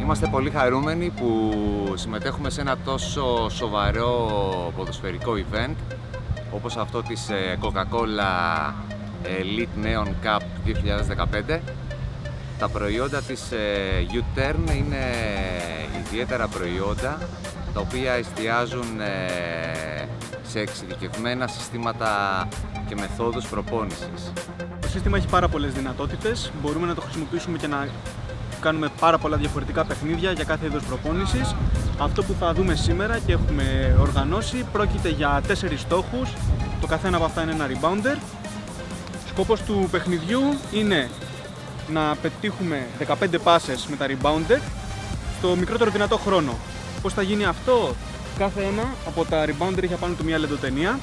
Είμαστε πολύ χαρούμενοι που συμμετέχουμε σε ένα τόσο σοβαρό ποδοσφαιρικό event όπως αυτό της Coca-Cola Elite Neon Cup 2015. Τα προϊόντα της U-Turn είναι ιδιαίτερα προϊόντα τα οποία εστιάζουν σε εξειδικευμένα συστήματα και μεθόδους προπόνησης. Το σύστημα έχει πάρα πολλές δυνατότητες, μπορούμε να το χρησιμοποιήσουμε και να κάνουμε πάρα πολλά διαφορετικά παιχνίδια για κάθε είδος προπόνησης. Αυτό που θα δούμε σήμερα και έχουμε οργανώσει πρόκειται για 4 στόχους, το καθένα από αυτά είναι ένα rebounder. Σκοπός του παιχνιδιού είναι να πετύχουμε 15 πάσες με τα rebounder στο μικρότερο δυνατό χρόνο. Πώς θα γίνει αυτό? Κάθε ένα από τα rebounder έχει απάνω του μια λεντοτενία,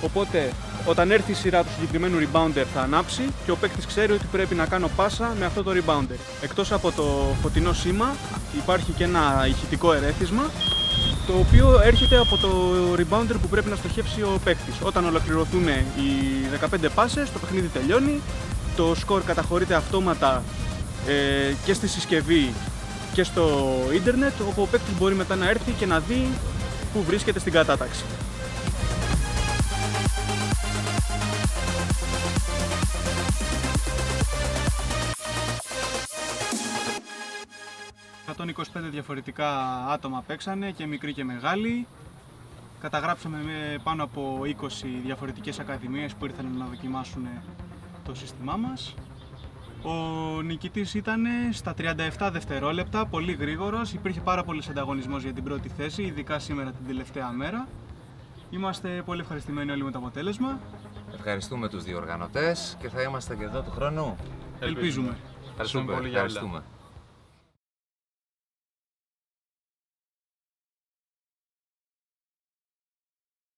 οπότε όταν έρθει η σειρά του συγκεκριμένου rebounder θα ανάψει και ο παίκτης ξέρει ότι πρέπει να κάνω πάσα με αυτό το rebounder. Εκτός από το φωτεινό σήμα υπάρχει και ένα ηχητικό ερέθισμα, το οποίο έρχεται από το rebounder που πρέπει να στοχεύσει ο παίκτης. Όταν ολοκληρωθούν οι 15 πάσες, το παιχνίδι τελειώνει, το σκορ καταχωρείται αυτόματα και στη συσκευή και στο ίντερνετ, όπου ο παίκτης μπορεί μετά να έρθει και να δει που βρίσκεται στην κατάταξη. ...125 διαφορετικά άτομα παίξανε και μικροί και μεγάλοι. Καταγράψαμε με πάνω από 20 διαφορετικές ακαδημίες που ήρθαν να δοκιμάσουν το σύστημά μας. Ο νικητής ήταν στα 37 δευτερόλεπτα, πολύ γρήγορος, υπήρχε πάρα πολύς ανταγωνισμός για την πρώτη θέση, ειδικά σήμερα την τελευταία μέρα. Είμαστε πολύ ευχαριστημένοι όλοι με το αποτέλεσμα. Ευχαριστούμε τους διοργανωτές και θα είμαστε και εδώ του χρόνου. Ελπίζουμε. Ευχαριστούμε.